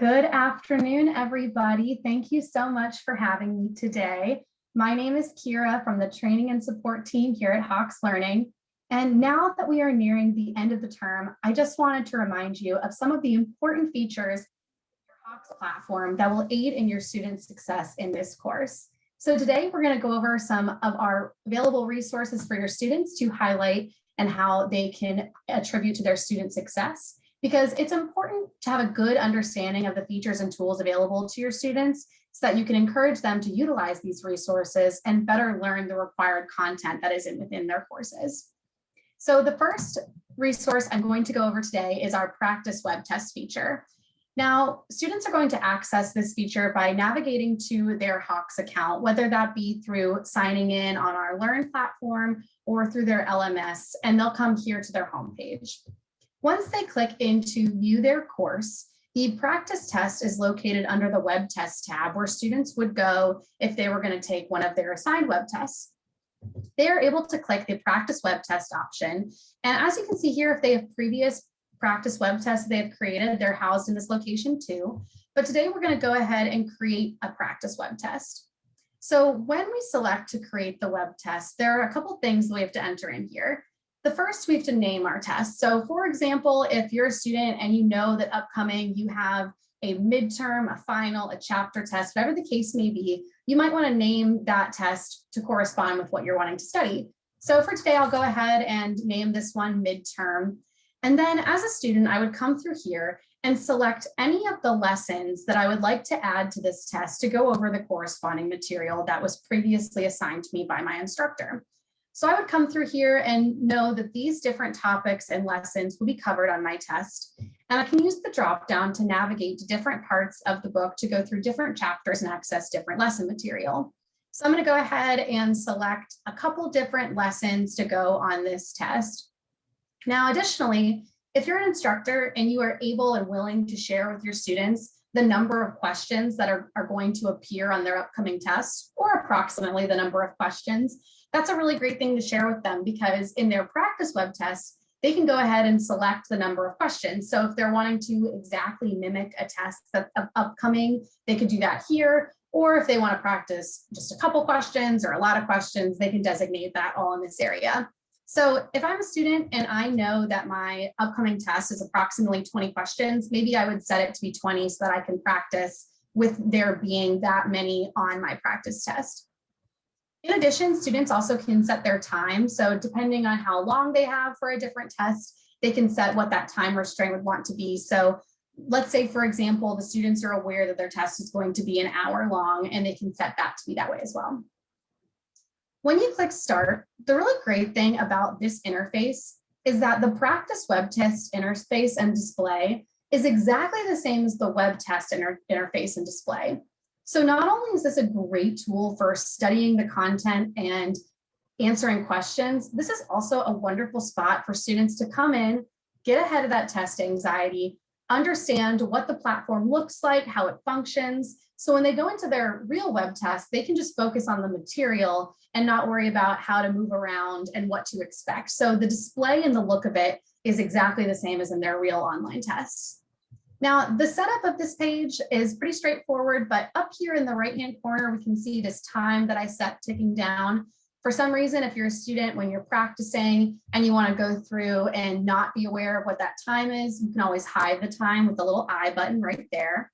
Good afternoon, everybody. Thank you so much for having me today. My name is Kira from the training and support team here at Hawks Learning. And now that we are nearing the end of the term, I just wanted to remind you of some of the important features of your Hawks platform that will aid in your students' success in this course. So today we're going to go over some of our available resources for your students to highlight and how they can attribute to their student success, because it's important to have a good understanding of the features and tools available to your students so that you can encourage them to utilize these resources and better learn the required content that is within their courses. So the first resource I'm going to go over today is our practice web test feature. Now, students are going to access this feature by navigating to their Hawks account, whether that be through signing in on our Learn platform or through their LMS, and they'll come here to their homepage. Once they click into view their course, the practice test is located under the web test tab where students would go if they were going to take one of their assigned web tests. They are able to click the practice web test option. And as you can see here, if they have previous practice web tests they have created, they're housed in this location too. But today we're going to go ahead and create a practice web test. So when we select to create the web test, there are a couple things that we have to enter in here. The first, we have to name our test. So for example, if you're a student and you know that upcoming you have a midterm, a final, a chapter test, whatever the case may be, you might want to name that test to correspond with what you're wanting to study. So for today, I'll go ahead and name this one midterm. And then as a student, I would come through here and select any of the lessons that I would like to add to this test to go over the corresponding material that was previously assigned to me by my instructor. So I would come through here and know that these different topics and lessons will be covered on my test. And I can use the drop down to navigate to different parts of the book to go through different chapters and access different lesson material. So I'm going to go ahead and select a couple different lessons to go on this test. Now, additionally, if you're an instructor and you are able and willing to share with your students the number of questions that are going to appear on their upcoming tests, or approximately the number of questions, that's a really great thing to share with them, because in their practice web tests, they can go ahead and select the number of questions. So if they're wanting to exactly mimic a test that's upcoming, they could do that here. Or if they want to practice just a couple questions or a lot of questions, they can designate that all in this area. So if I'm a student and I know that my upcoming test is approximately 20 questions, maybe I would set it to be 20 so that I can practice with there being that many on my practice test. In addition, students also can set their time. So depending on how long they have for a different test, they can set what that time restraint would want to be. So let's say, for example, the students are aware that their test is going to be an hour long, and they can set that to be that way as well. When you click start, the really great thing about this interface is that the practice web test interface and display is exactly the same as the web test interface and display. So not only is this a great tool for studying the content and answering questions, this is also a wonderful spot for students to come in, get ahead of that test anxiety, understand what the platform looks like, how it functions. So when they go into their real web test, they can just focus on the material and not worry about how to move around and what to expect. So the display and the look of it is exactly the same as in their real online tests. Now, the setup of this page is pretty straightforward, but up here in the right-hand corner, we can see this time that I set ticking down. For some reason, if you're a student, when you're practicing and you want to go through and not be aware of what that time is, you can always hide the time with the little I button right there.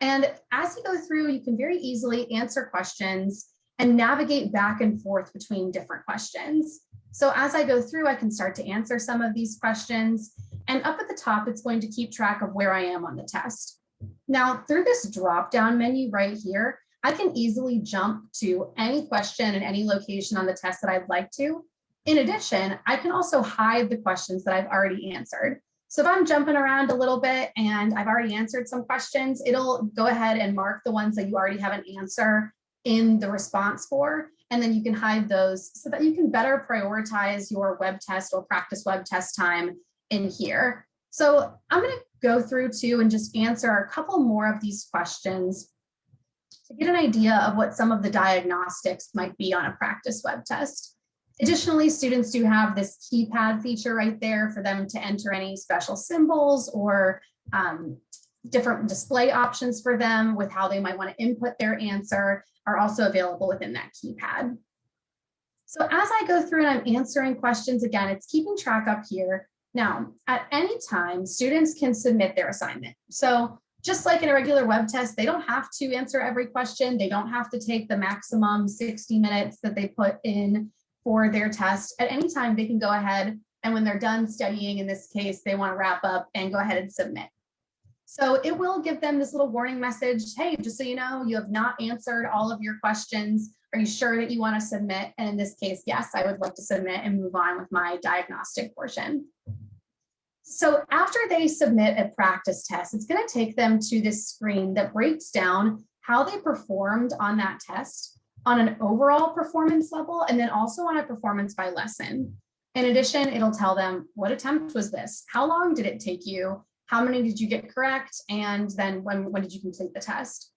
And as you go through, you can very easily answer questions and navigate back and forth between different questions. So as I go through, I can start to answer some of these questions. And up at the top, it's going to keep track of where I am on the test. Now, through this drop-down menu right here, I can easily jump to any question in any location on the test that I'd like to. In addition, I can also hide the questions that I've already answered. So if I'm jumping around a little bit and I've already answered some questions, it'll go ahead and mark the ones that you already have an answer in the response for, and then you can hide those so that you can better prioritize your web test or practice web test time in here. So I'm going to go through too and just answer a couple more of these questions to get an idea of what some of the diagnostics might be on a practice web test. Additionally, students do have this keypad feature right there for them to enter any special symbols or different display options for them with how they might want to input their answer are also available within that keypad. So as I go through and I'm answering questions, again, it's keeping track up here. Now, at any time, students can submit their assignment. So just like in a regular web test, they don't have to answer every question. They don't have to take the maximum 60 minutes that they put in for their test. At any time, they can go ahead, and when they're done studying, in this case, they want to wrap up and go ahead and submit. So it will give them this little warning message. Hey, just so you know, you have not answered all of your questions. Are you sure that you want to submit? And in this case, yes, I would like to submit and move on with my diagnostic portion. So after they submit a practice test, it's going to take them to this screen that breaks down how they performed on that test on an overall performance level, and then also on a performance by lesson. In addition, it'll tell them what attempt was this? How long did it take you? How many did you get correct? And then when did you complete the test?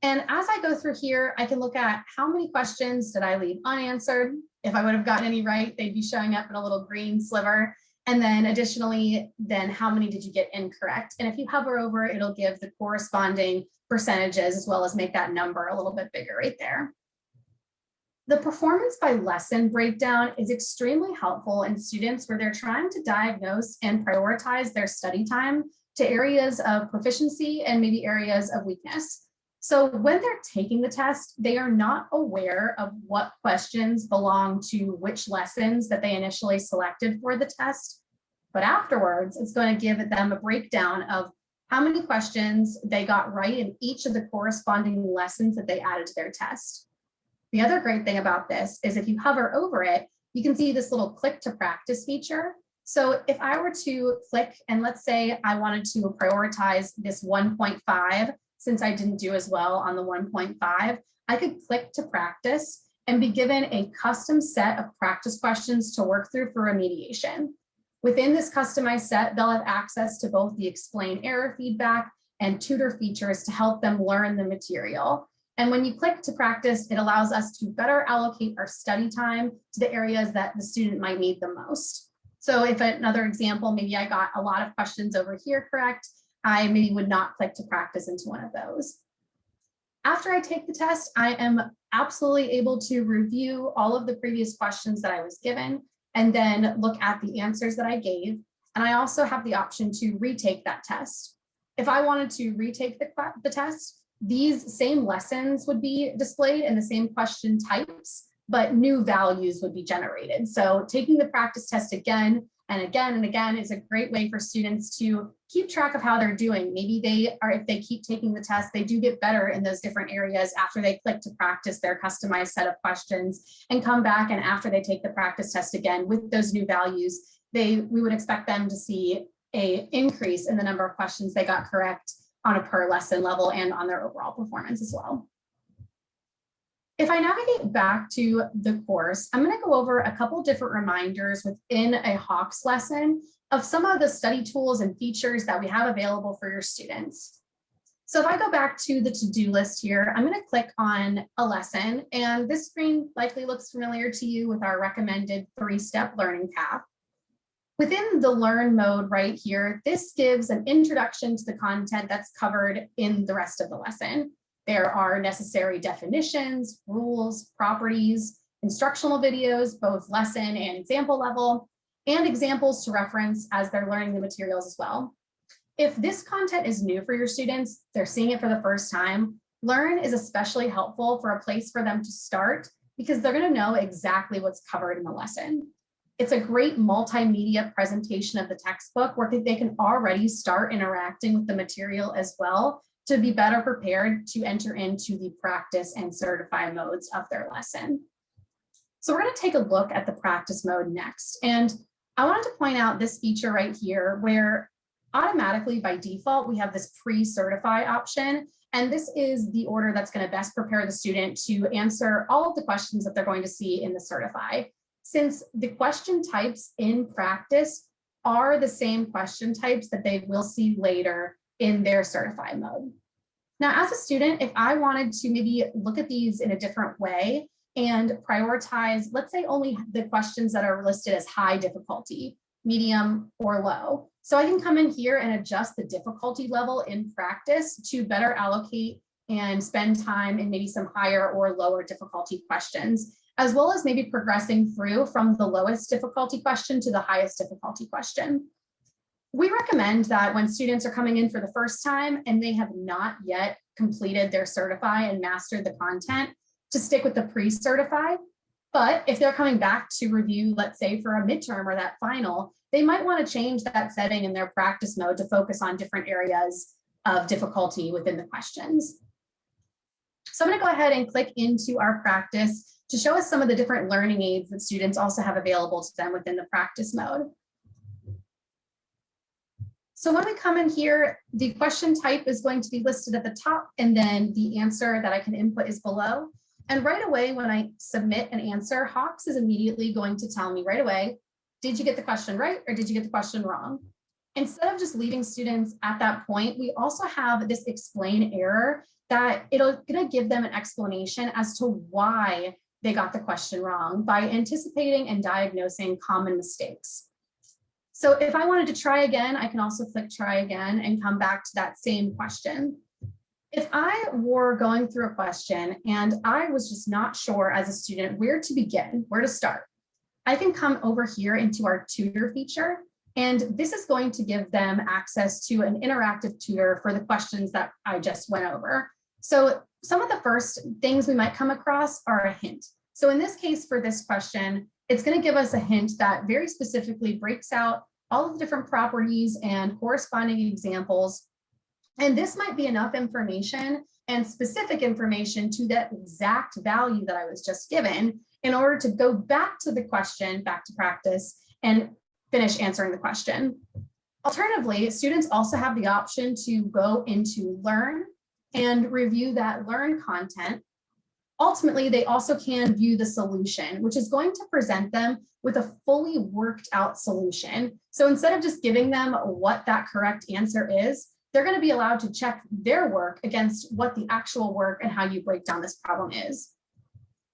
And as I go through here, I can look at how many questions did I leave unanswered. If I would have gotten any right, they'd be showing up in a little green sliver. And then additionally, then how many did you get incorrect? And if you hover over, it'll give the corresponding percentages as well as make that number a little bit bigger right there. The performance by lesson breakdown is extremely helpful in students where they're trying to diagnose and prioritize their study time to areas of proficiency and maybe areas of weakness. So when they're taking the test, they are not aware of what questions belong to which lessons that they initially selected for the test. But afterwards, it's going to give them a breakdown of how many questions they got right in each of the corresponding lessons that they added to their test. The other great thing about this is if you hover over it, you can see this little click to practice feature. So if I were to click, and let's say I wanted to prioritize this 1.5, since I didn't do as well on the 1.5, I could click to practice and be given a custom set of practice questions to work through for remediation. Within this customized set, they'll have access to both the explain error feedback and tutor features to help them learn the material. And when you click to practice, it allows us to better allocate our study time to the areas that the student might need the most. So if another example, maybe I got a lot of questions over here correct, I maybe would not click to practice into one of those. After I take the test, I am absolutely able to review all of the previous questions that I was given and then look at the answers that I gave. And I also have the option to retake that test. If I wanted to retake the test, these same lessons would be displayed in the same question types, but new values would be generated. So taking the practice test again and again and again is a great way for students to keep track of how they're doing. Maybe if they keep taking the test, they do get better in those different areas after they click to practice their customized set of questions and come back, and after they take the practice test again with those new values, we would expect them to see an increase in the number of questions they got correct on a per lesson level and on their overall performance as well. If I navigate back to the course, I'm going to go over a couple different reminders within a Hawks lesson of some of the study tools and features that we have available for your students. So if I go back to the to-do list here, I'm going to click on a lesson, and this screen likely looks familiar to you with our recommended 3-step learning path. Within the Learn mode right here, this gives an introduction to the content that's covered in the rest of the lesson. There are necessary definitions, rules, properties, instructional videos, both lesson and example level, and examples to reference as they're learning the materials as well. If this content is new for your students, they're seeing it for the first time, Learn is especially helpful for a place for them to start because they're going to know exactly what's covered in the lesson. It's a great multimedia presentation of the textbook where they can already start interacting with the material as well to be better prepared to enter into the practice and certify modes of their lesson. So we're going to take a look at the practice mode next. And I wanted to point out this feature right here where automatically by default, we have this pre-certify option. And this is the order that's going to best prepare the student to answer all of the questions that they're going to see in the certify. Since the question types in practice are the same question types that they will see later in their certify mode. Now, as a student, if I wanted to maybe look at these in a different way and prioritize, let's say only the questions that are listed as high difficulty, medium, or low. So I can come in here and adjust the difficulty level in practice to better allocate and spend time in maybe some higher or lower difficulty questions, as well as maybe progressing through from the lowest difficulty question to the highest difficulty question. We recommend that when students are coming in for the first time and they have not yet completed their certify and mastered the content, to stick with the pre-certify. But if they're coming back to review, let's say for a midterm or that final, they might want to change that setting in their practice mode to focus on different areas of difficulty within the questions. So I'm going to go ahead and click into our practice to show us some of the different learning aids that students also have available to them within the practice mode. So when we come in here, the question type is going to be listed at the top, and then the answer that I can input is below. And right away, when I submit an answer, Hawks is immediately going to tell me right away, did you get the question right or did you get the question wrong? Instead of just leaving students at that point, we also have this explain error that it'll gonna give them an explanation as to why they got the question wrong by anticipating and diagnosing common mistakes. So if I wanted to try again, I can also click try again and come back to that same question. If I were going through a question and I was just not sure as a student where to begin, where to start, I can come over here into our tutor feature, and this is going to give them access to an interactive tutor for the questions that I just went over. So some of the first things we might come across are a hint. So in this case, for this question, it's going to give us a hint that very specifically breaks out all of the different properties and corresponding examples. And this might be enough information and specific information to that exact value that I was just given in order to go back to the question, back to practice, and finish answering the question. Alternatively, students also have the option to go into Learn and review that Learn content. Ultimately, they also can view the solution, which is going to present them with a fully worked out solution. So instead of just giving them what that correct answer is, they're going to be allowed to check their work against what the actual work and how you break down this problem is.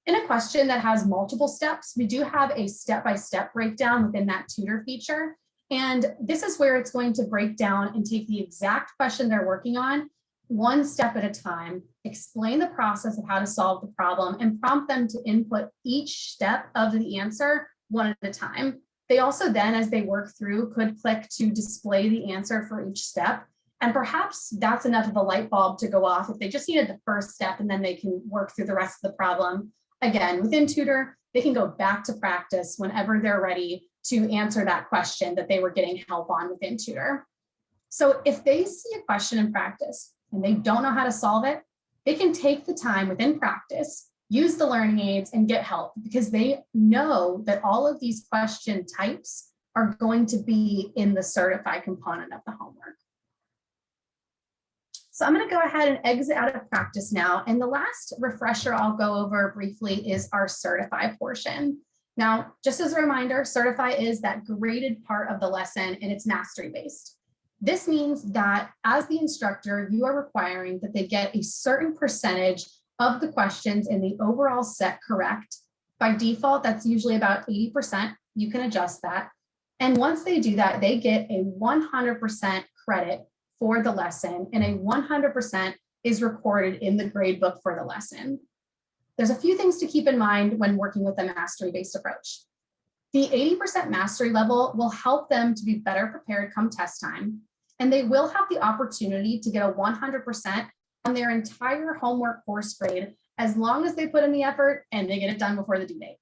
In a question that has multiple steps, we do have a step-by-step breakdown within that tutor feature. And this is where it's going to break down and take the exact question they're working on, one step at a time, explain the process of how to solve the problem, and prompt them to input each step of the answer one at a time. They also then, as they work through, could click to display the answer for each step. And perhaps that's enough of a light bulb to go off if they just needed the first step, and then they can work through the rest of the problem. Again, within Tutor, they can go back to practice whenever they're ready to answer that question that they were getting help on within Tutor. So if they see a question in practice and they don't know how to solve it, they can take the time within practice, use the learning aids, and get help, because they know that all of these question types are going to be in the certify component of the homework. So I'm going to go ahead and exit out of practice now. And the last refresher I'll go over briefly is our certify portion. Now, just as a reminder, certify is that graded part of the lesson, and it's mastery based. This means that as the instructor, you are requiring that they get a certain percentage of the questions in the overall set correct. By default, that's usually about 80%. You can adjust that. And once they do that, they get a 100% credit for the lesson, and a 100% is recorded in the grade book for the lesson. There's a few things to keep in mind when working with a mastery-based approach. The 80% mastery level will help them to be better prepared come test time, and they will have the opportunity to get a 100% on their entire homework course grade as long as they put in the effort and they get it done before the due date.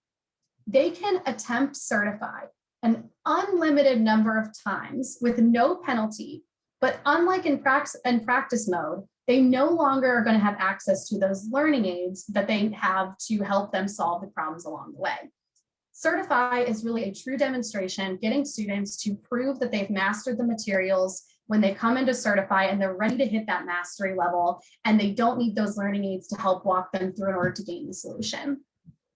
They can attempt certify an unlimited number of times with no penalty. But unlike in practice mode, they no longer are going to have access to those learning aids that they have to help them solve the problems along the way. Certify is really a true demonstration, getting students to prove that they've mastered the materials when they come into certify and they're ready to hit that mastery level, and they don't need those learning aids to help walk them through in order to gain the solution.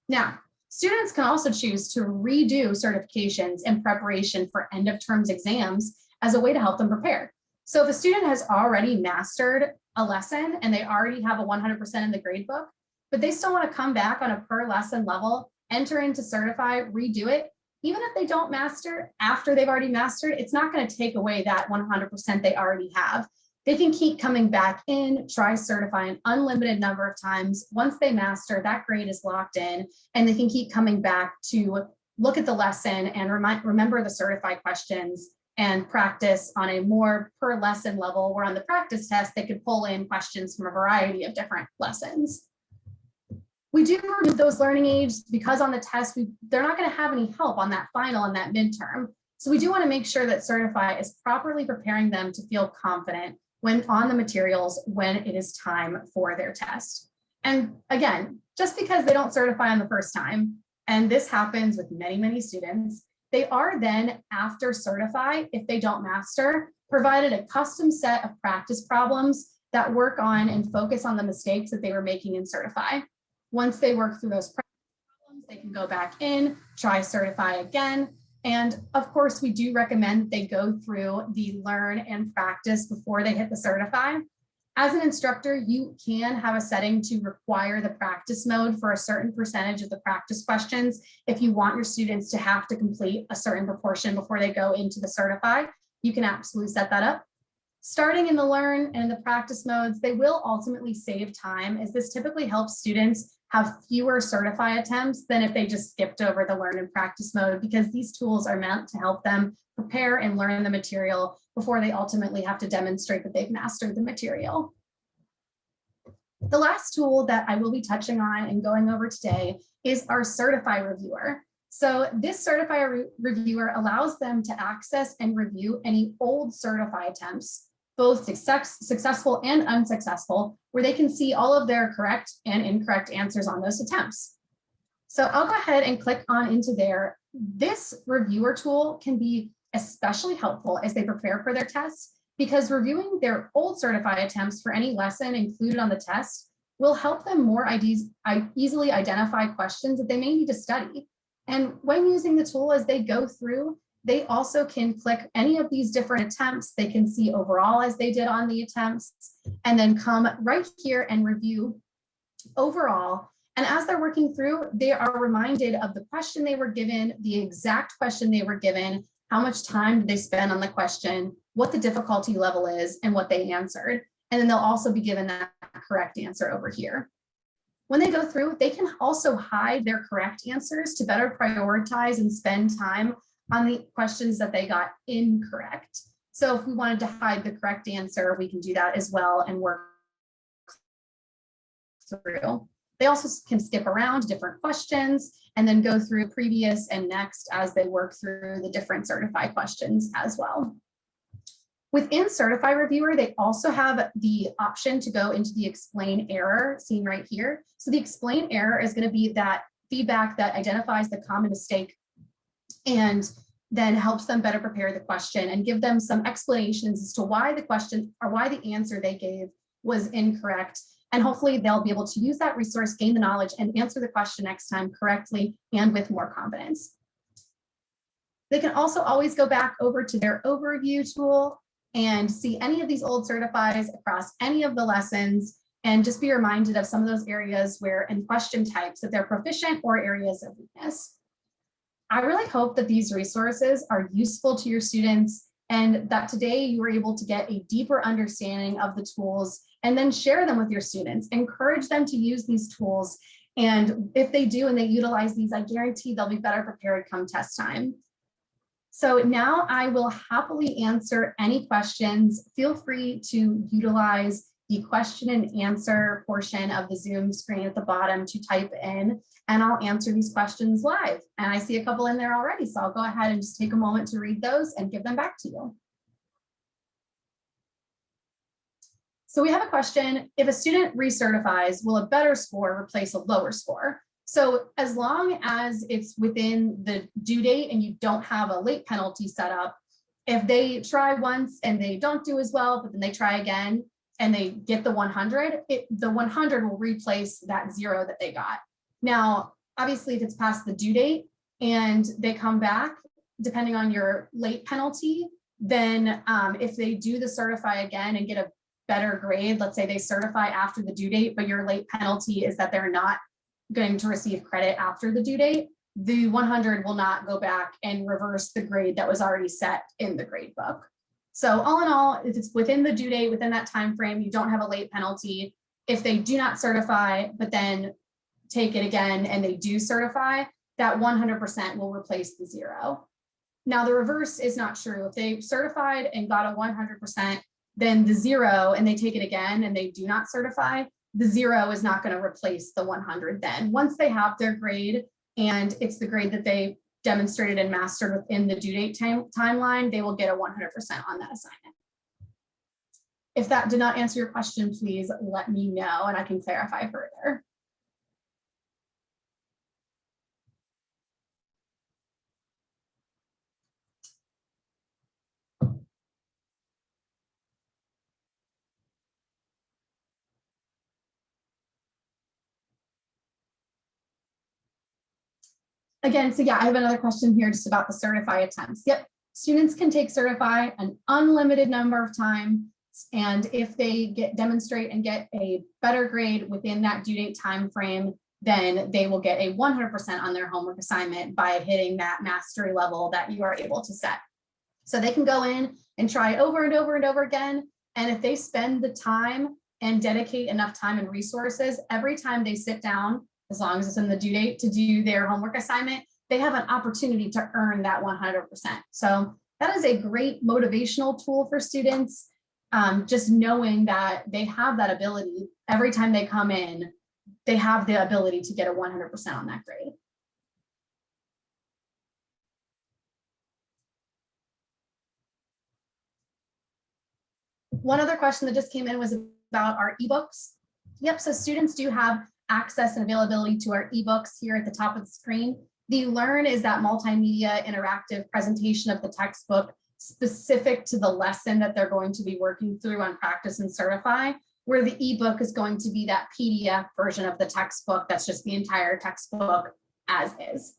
Now, students can also choose to redo certifications in preparation for end of terms exams as a way to help them prepare. So if a student has already mastered a lesson and they already have a 100% in the grade book, but they still want to come back on a per lesson level, enter into certify, redo it, even if they don't master after they've already mastered, it's not going to take away that 100% they already have. They can keep coming back in, try certify an unlimited number of times. Once they master, that grade is locked in, and they can keep coming back to look at the lesson and remember the certify questions and practice on a more per lesson level, where on the practice test, they could pull in questions from a variety of different lessons. We do remove those learning aids because on the test, they're not going to have any help on that final and that midterm. So we do want to make sure that Certify is properly preparing them to feel confident when on the materials when it is time for their test. And again, just because they don't certify on the first time, and this happens with many, many students, they are then, after Certify, if they don't master, provided a custom set of practice problems that work on and focus on the mistakes that they were making in Certify. Once they work through those problems, they can go back in, try Certify again. And of course, we do recommend that they go through the learn and practice before they hit the Certify. As an instructor, you can have a setting to require the practice mode for a certain percentage of the practice questions if you want your students to have to complete a certain proportion before they go into the Certify. You can absolutely set that up. Starting in the learn and in the practice modes, they will ultimately save time, as this typically helps students have fewer Certify attempts than if they just skipped over the learn and practice mode, because these tools are meant to help them prepare and learn the material before they ultimately have to demonstrate that they've mastered the material. The last tool that I will be touching on and going over today is our Certify Reviewer. So this Certify Reviewer allows them to access and review any old Certify attempts, both successful and unsuccessful, where they can see all of their correct and incorrect answers on those attempts. So I'll go ahead and click on into there. This reviewer tool can be especially helpful as they prepare for their tests, because reviewing their old Certify attempts for any lesson included on the test will help them more easily identify questions that they may need to study. And when using the tool as they go through, they also can click any of these different attempts. They can see overall as they did on the attempts, and then come right here and review overall. And as they're working through, they are reminded of the question they were given, the exact question they were given, how much time did they spend on the question, what the difficulty level is, and what they answered. And then they'll also be given that correct answer over here. When they go through, they can also hide their correct answers to better prioritize and spend time on the questions that they got incorrect. So if we wanted to hide the correct answer, we can do that as well and work through. They also can skip around different questions and then go through previous and next as they work through the different Certify questions as well. Within Certify Reviewer, they also have the option to go into the explain error seen right here. So the explain error is going to be that feedback that identifies the common mistake and then helps them better prepare the question and give them some explanations as to why the question or why the answer they gave was incorrect. And hopefully they'll be able to use that resource, gain the knowledge, and answer the question next time correctly and with more confidence. They can also always go back over to their overview tool and see any of these old certifies across any of the lessons, and just be reminded of some of those areas where in question types that they're proficient or areas of weakness. I really hope that these resources are useful to your students and that today you were able to get a deeper understanding of the tools and then share them with your students. Encourage them to use these tools. And if they do and they utilize these, I guarantee they'll be better prepared come test time. So now I will happily answer any questions. Feel free to utilize the question and answer portion of the Zoom screen at the bottom to type in, and I'll answer these questions live. And I see a couple in there already, so I'll go ahead and just take a moment to read those and give them back to you. So we have a question: if a student recertifies, will a better score replace a lower score? So as long as it's within the due date and you don't have a late penalty set up, if they try once and they don't do as well, but then they try again and they get the 100, the 100 will replace that 0 that they got. Now, obviously, if it's past the due date and they come back, depending on your late penalty, then if they do the certify again and get a better grade, let's say they certify after the due date, but your late penalty is that they're not going to receive credit after the due date, the 100 will not go back and reverse the grade that was already set in the grade book. So all in all, if it's within the due date, within that time frame, you don't have a late penalty. If they do not certify, but then take it again and they do certify, that 100% will replace the 0. Now the reverse is not true. If they certified and got a 100%, then the 0 and they take it again and they do not certify, the 0 is not going to replace the 100 then. Once they have their grade and it's the grade that they demonstrated and mastered within the due date timeline, they will get a 100% on that assignment. If that did not answer your question, please let me know and I can clarify further. Again, so yeah, I have another question here just about the certify attempts. Yep, students can take certify an unlimited number of times, and if they demonstrate and get a better grade within that due date time frame, then they will get a 100% on their homework assignment by hitting that mastery level that you are able to set. So they can go in and try over and over and over again, and if they spend the time and dedicate enough time and resources, every time they sit down, as long as it's in the due date to do their homework assignment, they have an opportunity to earn that 100%. So that is a great motivational tool for students, just knowing that they have that ability. Every time they come in, they have the ability to get a 100% on that grade. One other question that just came in was about our ebooks. Yep, so students do have access and availability to our ebooks here at the top of the screen. The Learn is that multimedia interactive presentation of the textbook specific to the lesson that they're going to be working through on Practice and Certify, where the ebook is going to be that PDF version of the textbook. That's just the entire textbook as is.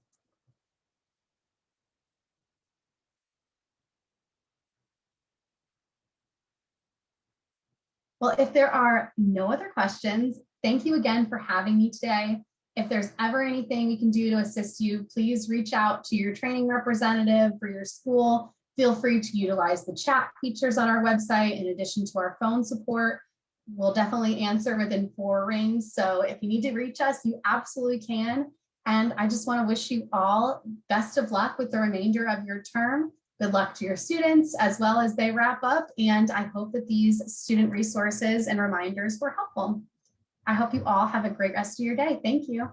Well, if there are no other questions, thank you again for having me today. If there's ever anything we can do to assist you, please reach out to your training representative for your school. Feel free to utilize the chat features on our website in addition to our phone support. We'll definitely answer within 4 rings. So if you need to reach us, you absolutely can. And I just want to wish you all best of luck with the remainder of your term. Good luck to your students as well as they wrap up. And I hope that these student resources and reminders were helpful. I hope you all have a great rest of your day. Thank you.